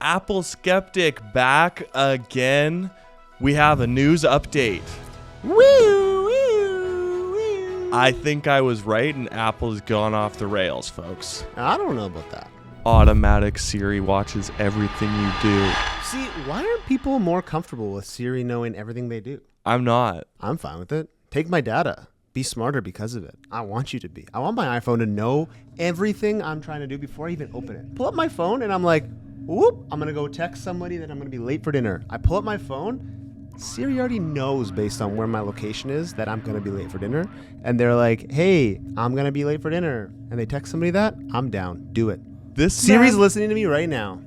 Apple Skeptic back again. We have a news update. I think I was right and Apple's gone off the rails, folks. I don't know about that. Automatic Siri watches everything you do. See, why aren't people more comfortable with Siri knowing everything they do? I'm not. I'm fine with it. Take my data. Be smarter because of it. I want you to be. I want my iPhone to know everything I'm trying to do before I even open it. Pull up my phone and I'm like, whoop, I'm going to go text somebody that I'm going to be late for dinner. I pull up my phone. Siri already knows based on where my location is that I'm going to be late for dinner. And they're like, hey, I'm going to be late for dinner. And they text somebody that, I'm down. Do it. Siri's listening to me right now.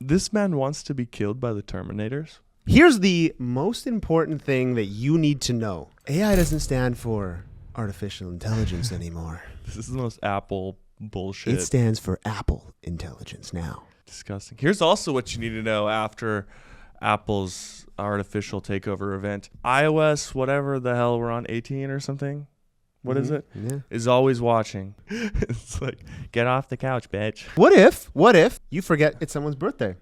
This man wants to be killed by the Terminators. Here's the most important thing that you need to know. AI doesn't stand for artificial intelligence anymore. This is the most Apple bullshit. It stands for Apple Intelligence now. Disgusting. Here's also what you need to know after Apple's artificial takeover event. iOS, whatever the hell we're on, 18 or something. What is it? Yeah. Is always watching. It's like, get off the couch, bitch. What if you forget it's someone's birthday?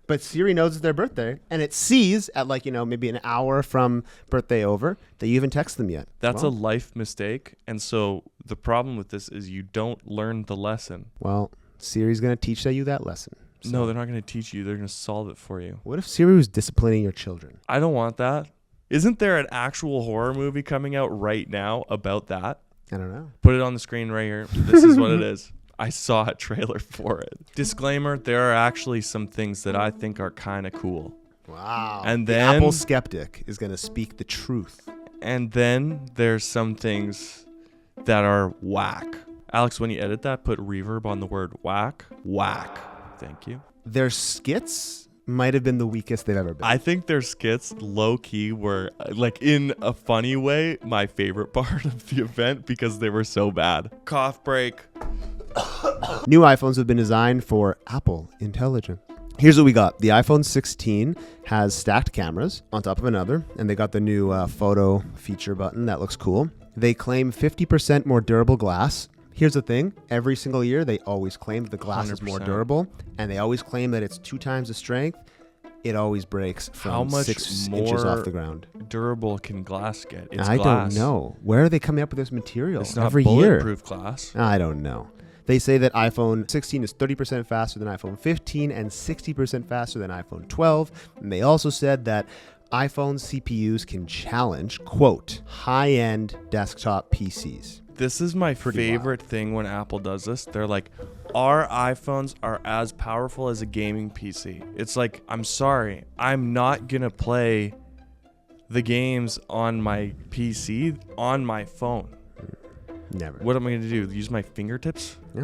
But Siri knows it's their birthday, and it sees at maybe an hour from birthday over that you haven't texted them yet. That's a life mistake. And so the problem with this is you don't learn the lesson. Well, Siri's going to teach you that lesson. So. No, they're not going to teach you. They're going to solve it for you. What if Siri was disciplining your children? I don't want that. Isn't there an actual horror movie coming out right now about that? I don't know. Put it on the screen right here. This is what it is. I saw a trailer for it. Disclaimer, there are actually some things that I think are kind of cool. Wow. And the then Apple Skeptic is going to speak the truth. And then there's some things that are whack. Alex, when you edit that, put reverb on the word whack. Whack. Thank you. Their skits might have been the weakest they've ever been. I think their skits low-key were, in a funny way, my favorite part of the event because they were so bad. Cough break. New iPhones have been designed for Apple Intelligence. Here's what we got. The iPhone 16 has stacked cameras on top of another, and they got the new photo feature button. That looks cool. They claim 50% more durable glass. Here's the thing. Every single year, they always claim the glass 100%. Is more durable, and they always claim that it's 2 times the strength. It always breaks from 6 inches off the ground. Durable can glass get? It's I glass. Don't know. Where are they coming up with this material? It's not every bulletproof year? Glass. I don't know. They say that iPhone 16 is 30% faster than iPhone 15 and 60% faster than iPhone 12. And they also said that iPhone CPUs can challenge, quote, high-end desktop PCs. This is my favorite thing when Apple does this. They're like, our iPhones are as powerful as a gaming PC. It's like, I'm sorry, I'm not going to play the games on my PC on my phone. Never. What am I going to do? Use my fingertips? Yeah,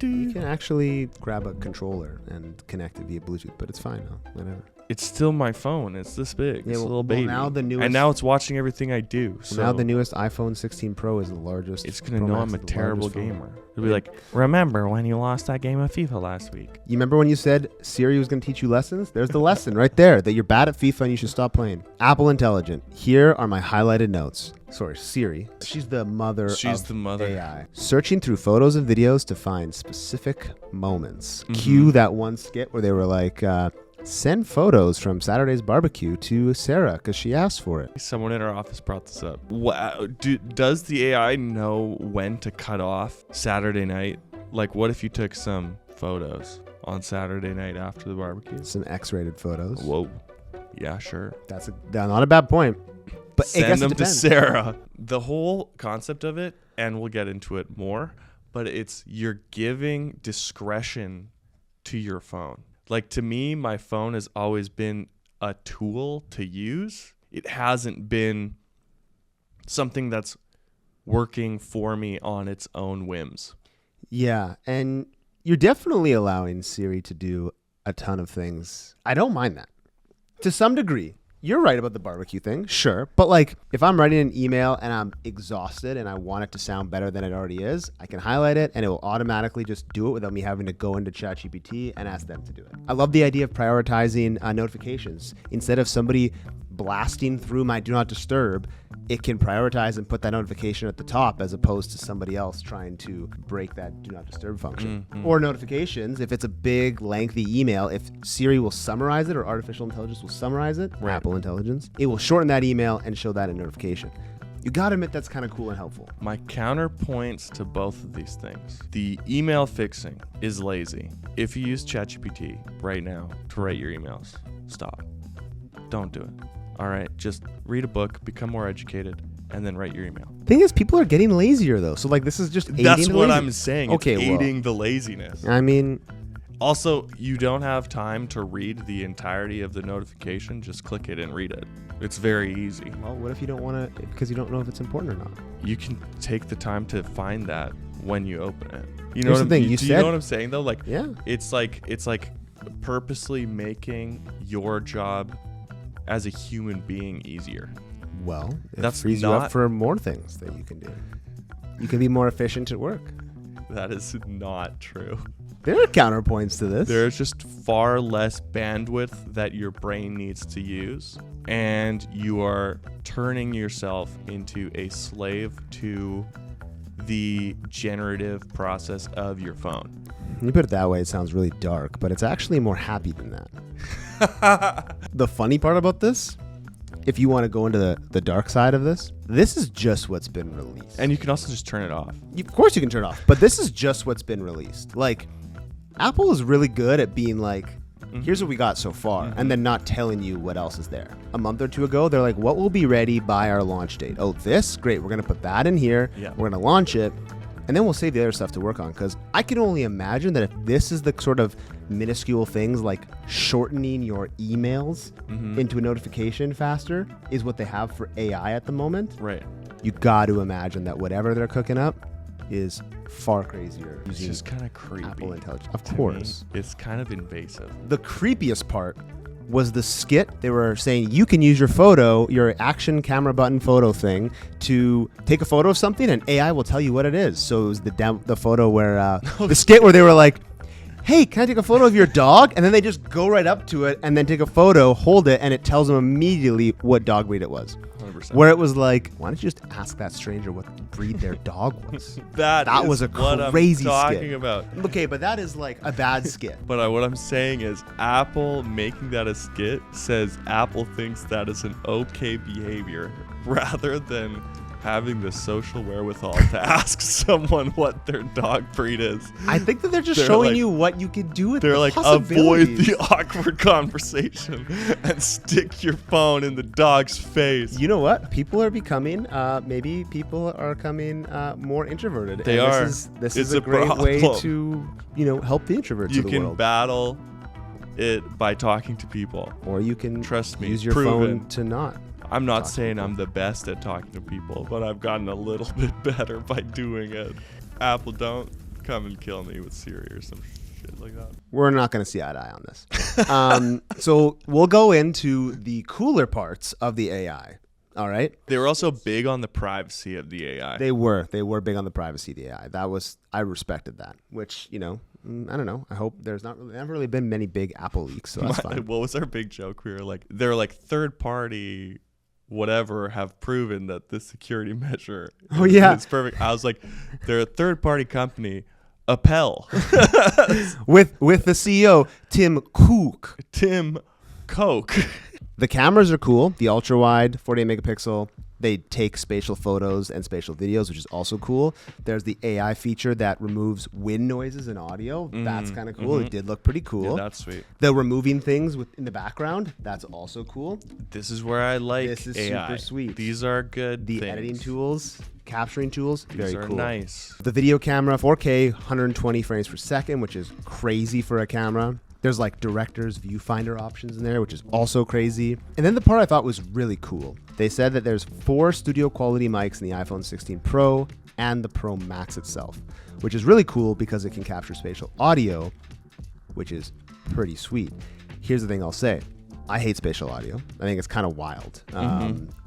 you can actually grab a controller and connect it via Bluetooth, but it's fine though. Whatever. It's still my phone. It's this big. It's a little baby. Now and now it's watching everything I do. So now the newest iPhone 16 Pro is the largest. It's going to know I'm a terrible gamer. It'll be like, remember when you lost that game of FIFA last week? You remember when you said Siri was going to teach you lessons? There's the lesson right there, that you're bad at FIFA and you should stop playing. Apple Intelligent. Here are my highlighted notes. Sorry, Siri. She's the mother of AI. Searching through photos and videos to find specific moments. Mm-hmm. Cue that one skit where they were like, send photos from Saturday's barbecue to Sarah because she asked for it. Someone in our office brought this up. Wow. Does the AI know when to cut off Saturday night? Like, what if you took some photos on Saturday night after the barbecue? Some X-rated photos. Whoa. Yeah, sure. That's not a bad point. But send them to Sarah. The whole concept of it, and we'll get into it more, but it's you're giving discretion to your phone. Like, to me, my phone has always been a tool to use. It hasn't been something that's working for me on its own whims. Yeah, and you're definitely allowing Siri to do a ton of things. I don't mind that. To some degree. You're right about the barbecue thing, sure. But if I'm writing an email and I'm exhausted and I want it to sound better than it already is, I can highlight it and it will automatically just do it without me having to go into ChatGPT and ask them to do it. I love the idea of prioritizing notifications. Instead of somebody blasting through my do not disturb, it can prioritize and put that notification at the top as opposed to somebody else trying to break that do not disturb function. Or notifications, if it's a big, lengthy email, if Siri will summarize it or artificial intelligence will summarize it, Apple Intelligence, it will shorten that email and show that in notification. You gotta admit that's kind of cool and helpful. My counterpoints to both of these things. The email fixing is lazy. If you use ChatGPT right now to write your emails, stop. Don't do it. All right, just read a book, become more educated, and then write your email. Thing is, people are getting lazier though. So like, this is just aiding That's what lazy. I'm saying. It's aiding the laziness. I mean, also, you don't have time to read the entirety of the notification. Just click it and read it. It's very easy. well, what if you don't want to, because you don't know if it's important or not? You can take the time to find that when you open it. You know Here's what the thing, do you you said- know what I'm saying though? Like, Yeah. it's like purposely making your job as a human being easier. Well, it That's frees you not- up for more things that you can do. You can be more efficient at work. That is not true. There are counterpoints to this. There's just far less bandwidth that your brain needs to use, and you are turning yourself into a slave to the generative process of your phone. You put it that way, it sounds really dark, but it's actually more happy than that. The funny part about this, if you want to go into the dark side of this is just what's been released. And you can also just turn it off. Of course you can turn it off, but this is just what's been released. Like, Apple is really good at being like, here's what we got so far, and then not telling you what else is there. A month or two ago, they're like, what will be ready by our launch date? Oh, this? Great. We're going to put that in here. Yeah. We're going to launch it. And then we'll save the other stuff to work on, because I can only imagine that if this is the sort of minuscule things like shortening your emails into a notification faster is what they have for AI at the moment, Right. you got to imagine that whatever they're cooking up is far crazier It's using just kind of creepy. Apple Intelligence. Of to me. course. It's kind of invasive. The creepiest part was the skit. They were saying you can use your photo, your action camera button photo thing, to take a photo of something, and AI will tell you what it is. So it was the photo where the skit where they were like, "Hey, can I take a photo of your dog?" And then they just go right up to it and then take a photo, hold it, and it tells them immediately what dog breed it was. 100%. Where it was like, why don't you just ask that stranger what breed their dog was? That That is was a what crazy I'm talking skit. about. Okay, but that is like a bad skit. But what I'm saying is Apple making that a skit says Apple thinks that is an okay behavior rather than having the social wherewithal to ask someone what their dog breed is. I think that they're just They're showing like- you what you can do with They're the like, avoid possibilities. the awkward conversation and stick your phone in the dog's face. You know what? People are becoming, maybe people are coming more introverted. They and are. This It's is a a great way problem. to, help the introverts You of the can world. battle it by talking to people. Or you can Trust me, use your proven. phone to not. I'm not Talk to saying people. I'm the best at talking to people, but I've gotten a little bit better by doing it. Apple, don't come and kill me with Siri or some shit like that. We're not going to see eye to eye on this. So we'll go into the cooler parts of the AI. All right. They were also big on the privacy of the AI. They were big on the privacy of the AI. I respected that, which, I don't know. I hope there's never really been many big Apple leaks, so that's fine. What was our big joke? We were like, they're like third party whatever have proven that this security measure is perfect. I was like, they're a third party company, Appel. with the CEO, Tim Cook. Tim Coke. The cameras are cool. The ultra wide, 48 megapixel. They take spatial photos and spatial videos, which is also cool. There's the AI feature that removes wind noises and audio. That's kind of cool. It did look pretty cool. Yeah, that's sweet. The removing things in the background, that's also cool. This is where I like This is AI. super sweet. These are good The things. editing tools, capturing tools, These very are cool. nice. The video camera, 4K, 120 frames per second, which is crazy for a camera. There's like director's viewfinder options in there, which is also crazy. And then the part I thought was really cool. They said that there's 4 studio quality mics in the iPhone 16 Pro and the Pro Max itself, which is really cool because it can capture spatial audio, which is pretty sweet. Here's the thing I'll say. I hate spatial audio. I think it's kind of wild.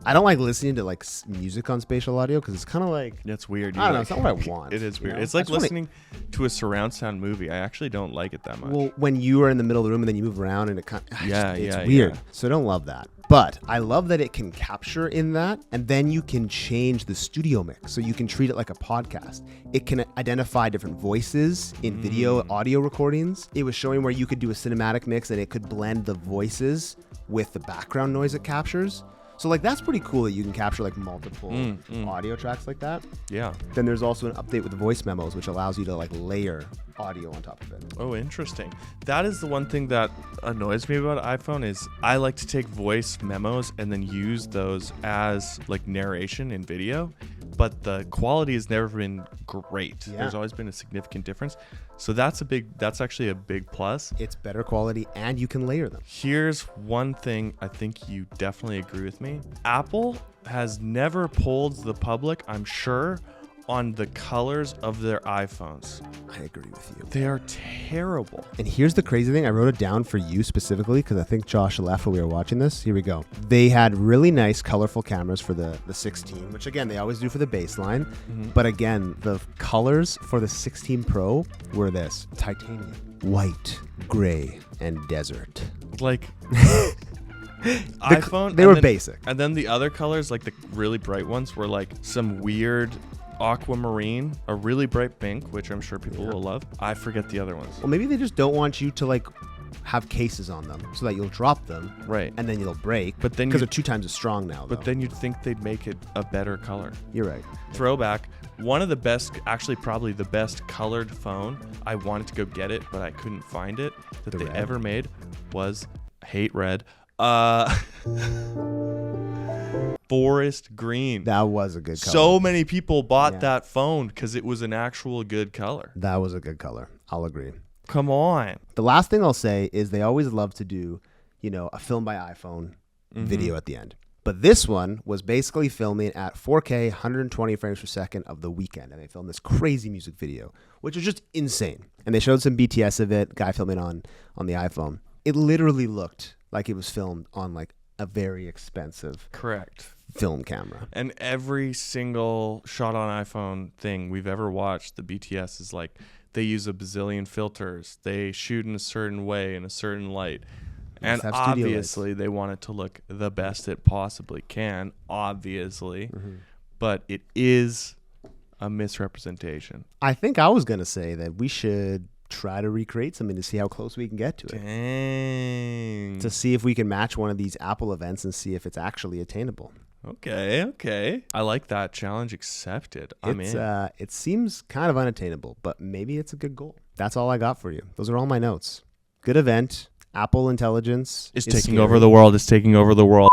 I don't like listening to like music on spatial audio because it's kind of like That's weird. I don't know. It's not what I want. It is weird. You know? It's like I just wanna- listening to a surround sound movie. I actually don't like it that much. Well, when you are in the middle of the room and then you move around and it kind of, it's yeah, weird. yeah. So I don't love that. But I love that it can capture in that, and then you can change the studio mix. So you can treat it like a podcast. It can identify different voices in video, audio recordings. It was showing where you could do a cinematic mix and it could blend the voices with the background noise it captures. So like that's pretty cool that you can capture like multiple audio tracks like that. Yeah. Then there's also an update with the voice memos, which allows you to like layer audio on top of it. Oh, interesting. That is the one thing that annoys me about iPhone is I like to take voice memos and then use those as like narration in video, but the quality has never been great. Yeah. There's always been a significant difference. So that's actually a big plus. It's better quality and you can layer them. Here's one thing I think you definitely agree with me. Apple has never polled the public, I'm sure, on the colors of their iPhones. I agree with you. They are terrible. And here's the crazy thing. I wrote it down for you specifically because I think Josh left while we were watching this. Here we go. They had really nice, colorful cameras for the 16, which again, they always do for the baseline. But again, the colors for the 16 Pro were this: titanium, white, gray, and desert. Like iPhone. They were basic. And then the other colors, like the really bright ones, were like some weird aquamarine, a really bright pink, which I'm sure people will love. I forget the other ones. Well, maybe they just don't want you to like have cases on them so that you'll drop them. Right. And then you'll break. But then because they're 2 times as strong now. But though. then you'd think they'd make it a better color. You're right. Throwback. One of the best, actually probably the best colored phone. I wanted to go get it, but I couldn't find it. That The they red? ever made was, I hate red. Forest green. That was a good color. So many people bought Yeah. that phone because it was an actual good color. That was a good color. I'll agree. Come on. The last thing I'll say is they always love to do, a film by iPhone video at the end. But this one was basically filming at 4K, 120 frames per second of The Weeknd. And they filmed this crazy music video, which was just insane. And they showed some BTS of it, guy filming on the iPhone. It literally looked like it was filmed on like a very expensive Correct. film camera. And every single shot on iPhone thing we've ever watched, the BTS is like, they use a bazillion filters. They shoot in a certain way, in a certain light. And Must have studio obviously they want it to look the best it possibly can, obviously. But it is a misrepresentation. I think I was going to say that we should try to recreate something to see how close we can get to it. Dang. To see if we can match one of these Apple events and see if it's actually attainable. Okay. I like that. Challenge accepted. I'm in. It seems kind of unattainable, but maybe it's a good goal. That's all I got for you. Those are all my notes. Good event. Apple intelligence It's is taking scary. over the world. It's taking over the world.